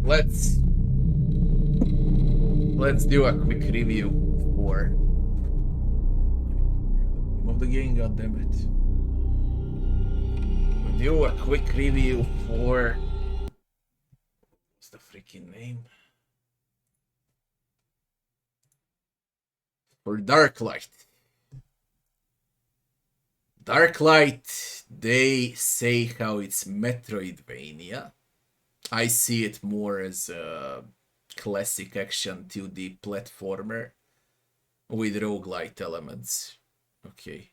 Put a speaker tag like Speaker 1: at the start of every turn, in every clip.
Speaker 1: let's do a quick review for the name of the game. God damn it! We'll do a quick review for what's the freaking name? For Darklight. Darklight, they say how it's Metroidvania. I see it more as a classic action 2D platformer with roguelite elements. Okay.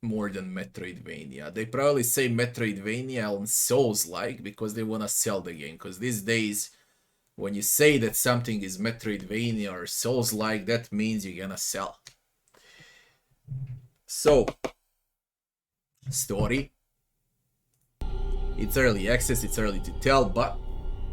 Speaker 1: More than Metroidvania. They probably say Metroidvania on Souls-like because they want to sell the game. Because these days, when you say that something is Metroidvania or Souls-like, that means you're gonna sell. So, story. It's early access, it's early to tell, but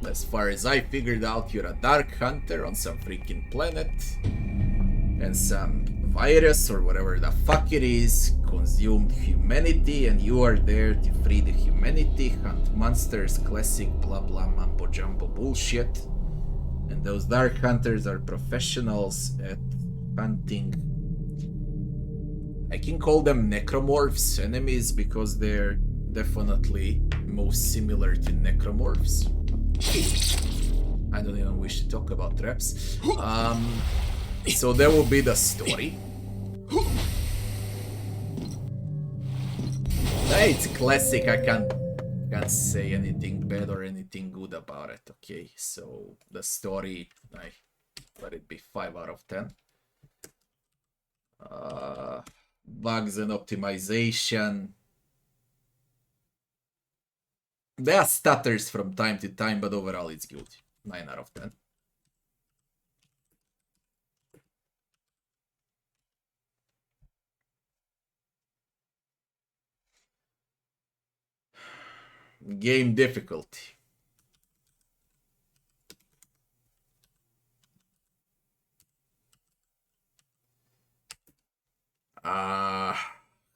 Speaker 1: as far as I figured out, you're a dark hunter on some freaking planet, and some virus or whatever the fuck it is consumed humanity, and you are there to free the humanity, hunt monsters, classic blah blah mambo jumbo bullshit. And those dark hunters are professionals at hunting. I can call them necromorphs, enemies, because they're definitely most similar to necromorphs. I don't even wish to talk about traps. So that will be the story. It's classic. I can't say anything bad or anything good about it. Okay, so the story, I let it be 5 out of 10. Bugs and optimization. There are stutters from time to time, but overall it's good. 9 out of 10. Game difficulty.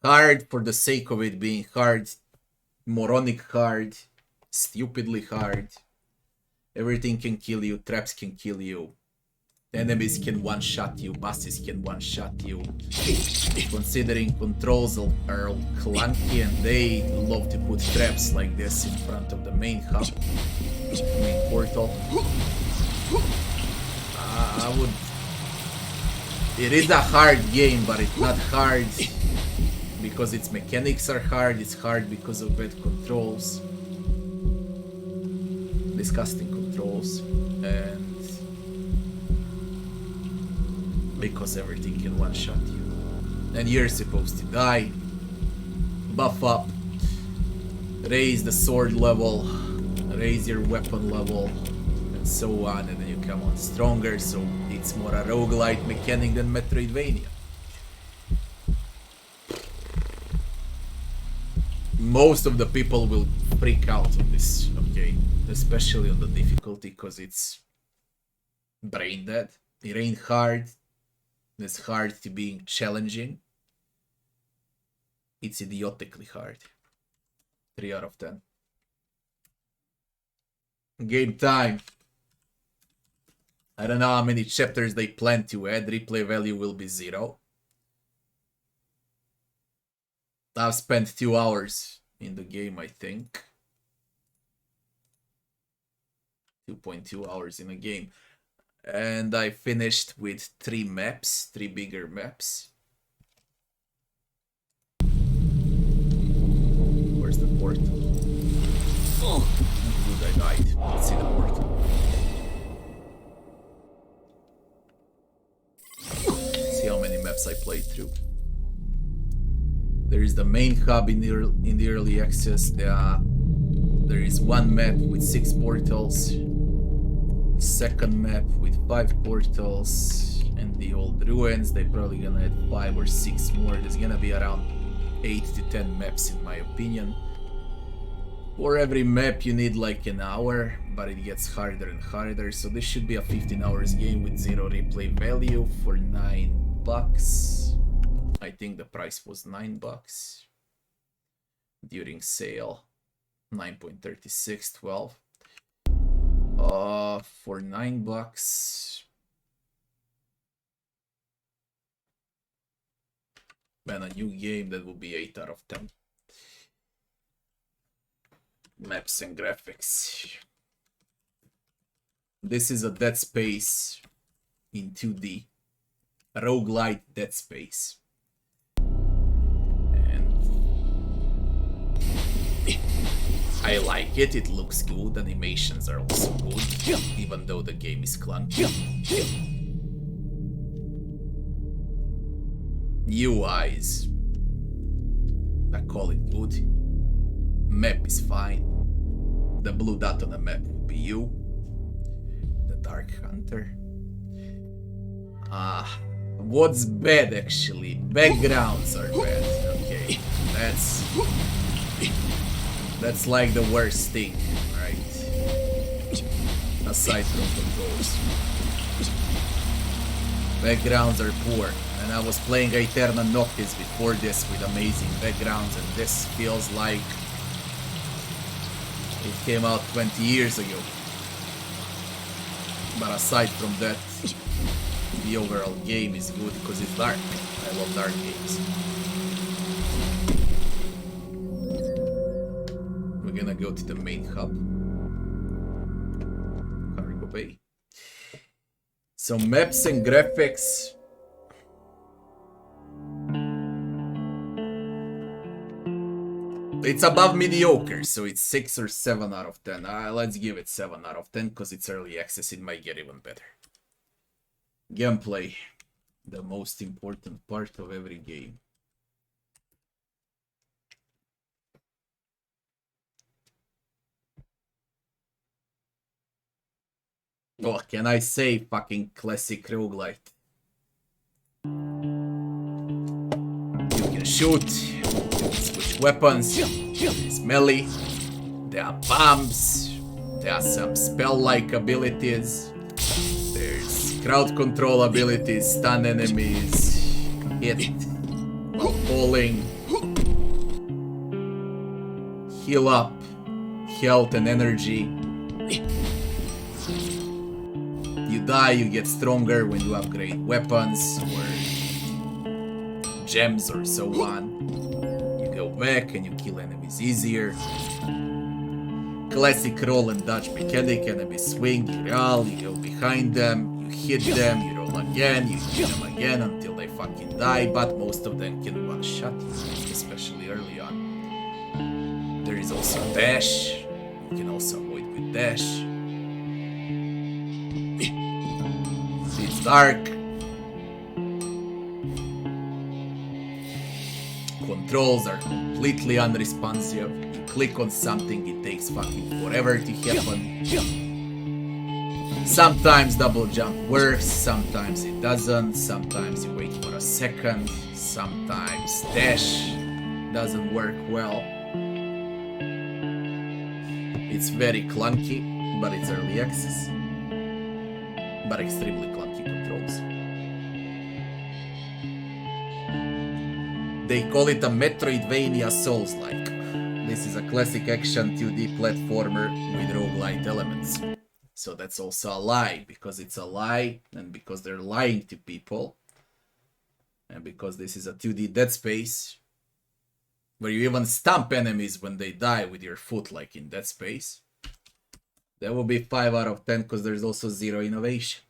Speaker 1: Hard for the sake of it being hard. Moronic hard. Stupidly hard. Everything can kill you. Traps can kill you. Enemies can one-shot you. Bosses can one-shot you. Considering controls are clunky and they love to put traps like this in front of the main hub. Main portal. I would... It is a hard game, but it's not hard because its mechanics are hard. It's hard because of bad controls. Disgusting controls. And because everything can one-shot you. And you're supposed to die. Buff up. Raise the sword level. Raise your weapon level. And so on. And then you come on stronger. So it's more a roguelite mechanic than Metroidvania. Most of the people will freak out on this, okay? Especially on the difficulty, because it's brain dead. It ain't hard. It's hard to being challenging. It's idiotically hard. 3 out of 10. Game time. I don't know how many chapters they plan to add. Replay value will be 0. I've spent 2 hours in the game, I think. 2.2 hours in a game. And I finished with 3 maps, 3 bigger maps. Where's the port? Oh, good, I died. Let's see the port. See how many maps I played through. There is the main hub in the early access. There is 1 map with 6 portals. Second map with 5 portals. And the old ruins, they probably gonna add 5 or 6 more. There's gonna be around 8 to 10 maps in my opinion. For every map you need like an hour, but it gets harder and harder. So this should be a 15 hours game with 0 replay value for $9. I think the price was $9 during sale. 9.36, 12. For $9. Man, a new game, that would be 8 out of 10. Maps and graphics. This is a Dead Space in 2D. Roguelite Dead Space. And I like it. It looks good. Animations are also good, even though the game is clunky. UIs, I call it good. Map is fine. The blue dot on the map will be you. The Dark Hunter. What's bad actually? Backgrounds are bad. Okay, that's like the worst thing, right? Aside from controls. Backgrounds are poor. And I was playing Aeterna Noctis before this with amazing backgrounds, and this feels like it came out 20 years ago. But aside from that, the overall game is good because it's dark. I love dark games. We're gonna go to the main hub. Cargo Bay. So maps and graphics. It's above mediocre, so it's 6 or 7 out of 10. Let's give it 7 out of 10 because it's early access. It might get even better. Gameplay, the most important part of every game. Oh, can I say fucking classic roguelite? You can shoot, you can switch weapons, it's melee, there are bombs, there are some spell-like abilities, there's crowd control abilities, stun enemies, hit while falling, heal up, health and energy. You die, you get stronger when you upgrade weapons or gems or so on. You go back and you kill enemies easier. Classic roll and dodge mechanic, enemies swing, you roll, you go behind them, you hit them, you roll again, you hit them again until they fucking die, but most of them can one-shot you, especially early on. There is also dash, you can also avoid with dash. It's dark. Controls are completely unresponsive. You click on something, it takes fucking forever to happen. Sometimes double jump works, sometimes it doesn't, sometimes you wait for a second, sometimes dash doesn't work well. It's very clunky, but it's early access. But extremely clunky controls. They call it a Metroidvania soulslike. This is a classic action 2D platformer with roguelite elements. So that's also a lie, because it's a lie, and because they're lying to people, and because this is a 2D Dead Space, where you even stomp enemies when they die with your foot like in Dead Space. That will be 5 out of 10 because there's also zero innovation.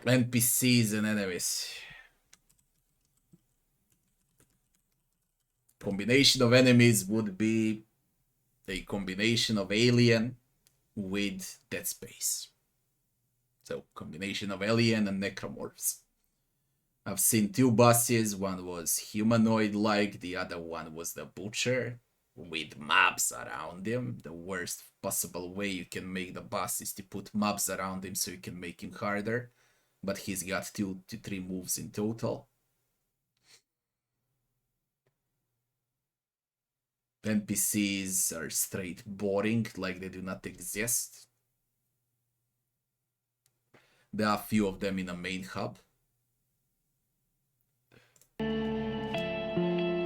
Speaker 1: NPCs and enemies. Combination of enemies would be a combination of Alien with Dead Space. So, combination of Alien and Necromorphs. I've seen 2 bosses. One was humanoid-like, the other one was the Butcher, with mobs around him. The worst possible way you can make the boss is to put mobs around him so you can make him harder. But he's got 2 to 3 moves in total. NPCs are straight boring, like they do not exist. There are a few of them in the main hub.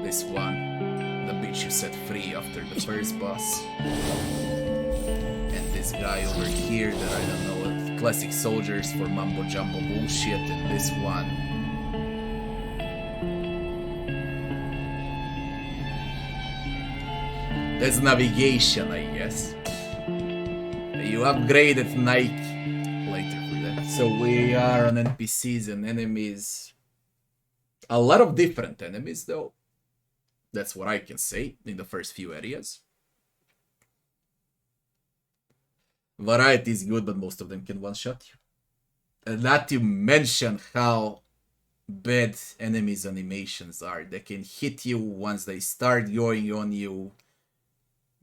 Speaker 1: This one, the bitch you set free after the first boss. this guy over here that I don't know, classic soldiers for mumbo jumbo bullshit, and this one. That's navigation, I guess. You upgraded Nike later for that. So we are on NPCs and enemies. A lot of different enemies though. That's what I can say in the first few areas. Variety is good, but most of them can one-shot you. And not to mention how bad enemies' animations are. They can hit you once they start going on you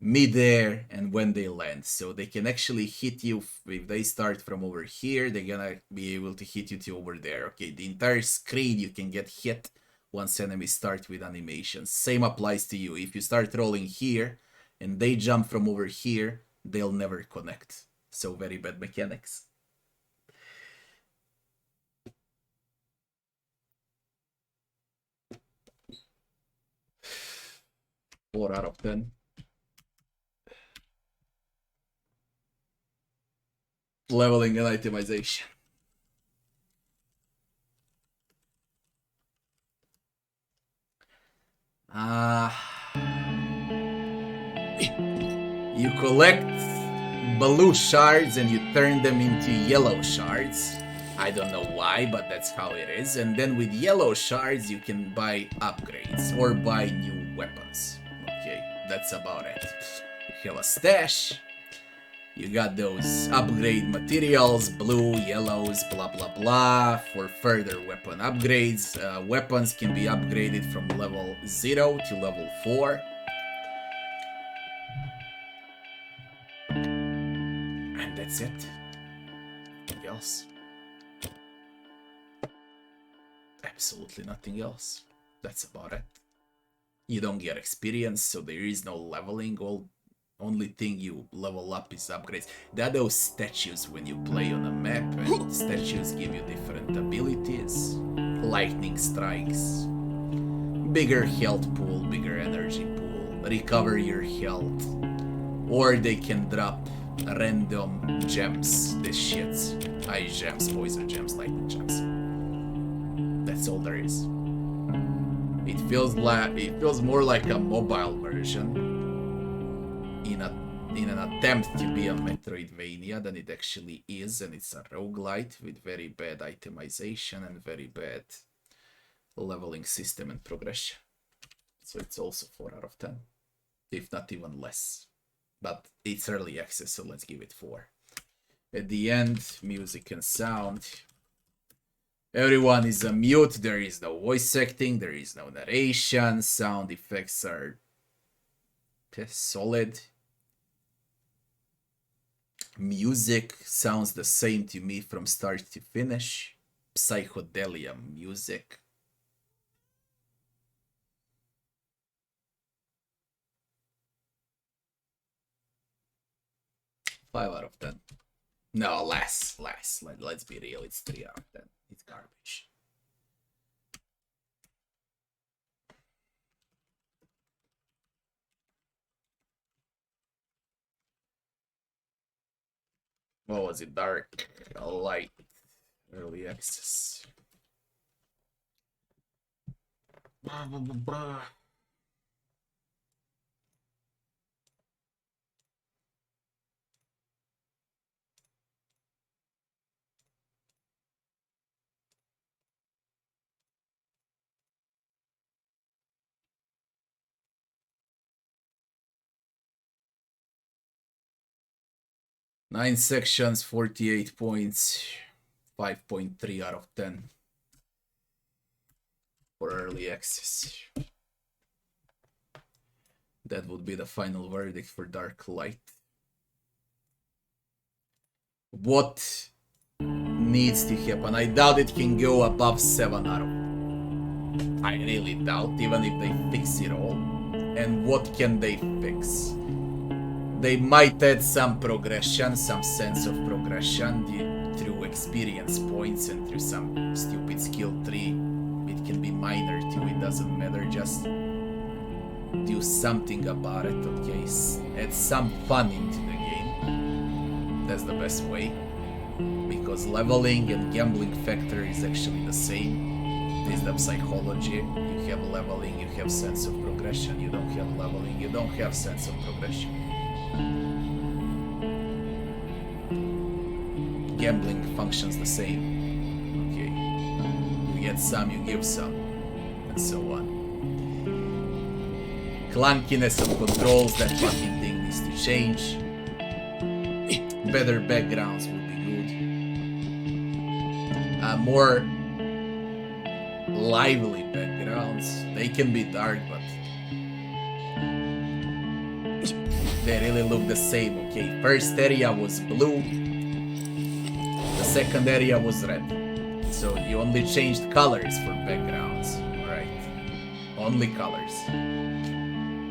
Speaker 1: mid-air and when they land. So they can actually hit you if they start from over here. They're gonna be able to hit you to over there. Okay, the entire screen you can get hit once enemies start with animations. Same applies to you. If you start rolling here and they jump from over here, they'll never connect. So very bad mechanics. Four out of 10. Leveling and itemization. You collect blue shards and you turn them into yellow shards. I don't know why, but that's how it is. And then with yellow shards, you can buy upgrades or buy new weapons. Okay, that's about it. You have a stash. You got those upgrade materials, blue, yellows, blah blah blah, for further weapon upgrades. Weapons can be upgraded from level 0 to level 4. And that's it. Nothing else. Absolutely nothing else. That's about it. You don't get experience, so there is no leveling. Only thing you level up is upgrades. There are those statues when you play on a map, and statues give you different abilities. Lightning strikes, bigger health pool, bigger energy pool, recover your health, or they can drop random gems. This shit's ice gems, poison gems, lightning gems. That's all there is. It feels more like a mobile version in an attempt to be a Metroidvania than it actually is, and it's a roguelite with very bad itemization and very bad leveling system and progression. So it's also 4 out of 10, if not even less. But it's early access, so let's give it 4. At the end, music and sound. Everyone is on mute, there is no voice acting, there is no narration, sound effects are solid. Music sounds the same to me from start to finish. Psychedelia music. Five out of 10. No, less. Let's be real, it's 3 out of 10. It's garbage. What was it? Dark Light. Early access. Blah, blah, blah, blah. Nine sections, 48 points, 5.3 out of 10 for early access. That would be the final verdict for Dark Light. What needs to happen? I doubt it can go above 7 out of. I really doubt, even if they fix it all. And what can they fix? They might add some progression, some sense of progression through experience points and through some stupid skill tree. It can be minor too, it doesn't matter, just do something about it, okay? Add some fun into the game. That's the best way. Because leveling and gambling factor is actually the same. This is the psychology. You have leveling, you have sense of progression. You don't have leveling, you don't have sense of progression. Gambling functions the same. Okay. You get some, you give some, and so on. Clunkiness of controls, that fucking thing needs to change. Better backgrounds would be good. More lively backgrounds. They can be dark, but they really look the same. Okay, first area was blue. The second area was red. So you only changed colors for backgrounds, right? Only colors.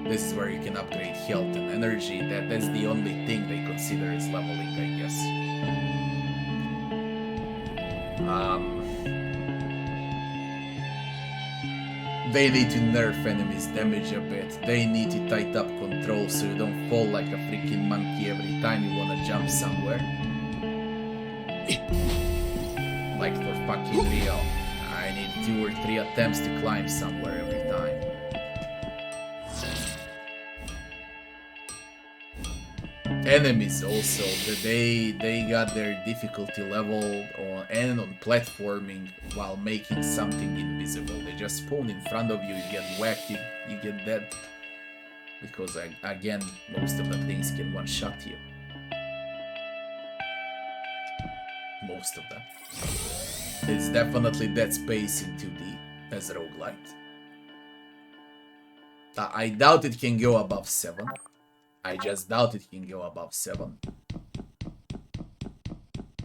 Speaker 1: This is where you can upgrade health and energy. That's the only thing they consider as leveling, I guess. They need to nerf enemies' damage a bit. They need to tighten up control so you don't fall like a freaking monkey every time you wanna jump somewhere. Like for fucking real. I need 2 or 3 attempts to climb somewhere every time. Enemies also, they got their difficulty level on platforming while making something invisible. They just spawn in front of you, you get whacked, you get dead. Because again, most of the things can one-shot you. Most of them. It's definitely Dead Space in 2D as a roguelite. I doubt it can go above 7. I just doubt it can go above 7.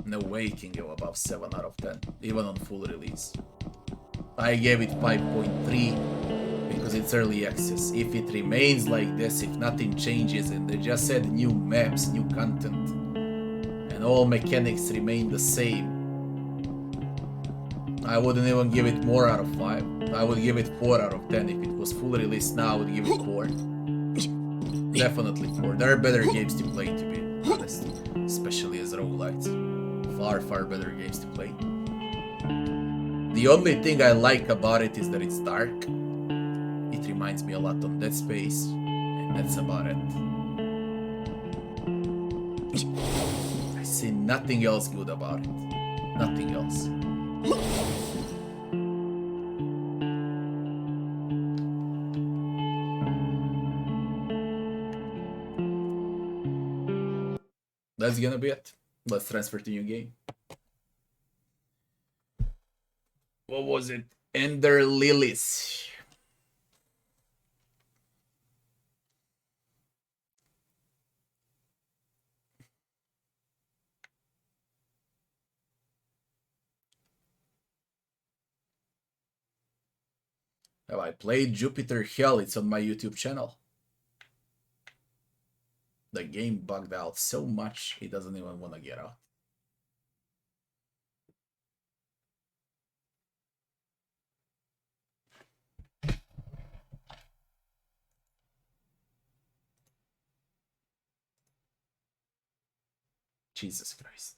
Speaker 1: No way it can go above 7 out of 10, even on full release. I gave it 5.3 because it's early access. If it remains like this, if nothing changes and they just add new maps, new content, and all mechanics remain the same, I wouldn't even give it more out of 5. I would give it 4 out of 10. If it was full release now, I would give it 4. Definitely 4. There are better games to play, to be honest. Especially as roguelites. Far, far better games to play. The only thing I like about it is that it's dark. It reminds me a lot of Dead Space. And that's about it. I see nothing else good about it. Nothing else. That's gonna be it. Let's transfer to new game. What was it? Ender Lilies. Have I played Jupiter Hell? It's on my YouTube channel. The game bugged out so much, it doesn't even want to get out. Jesus Christ.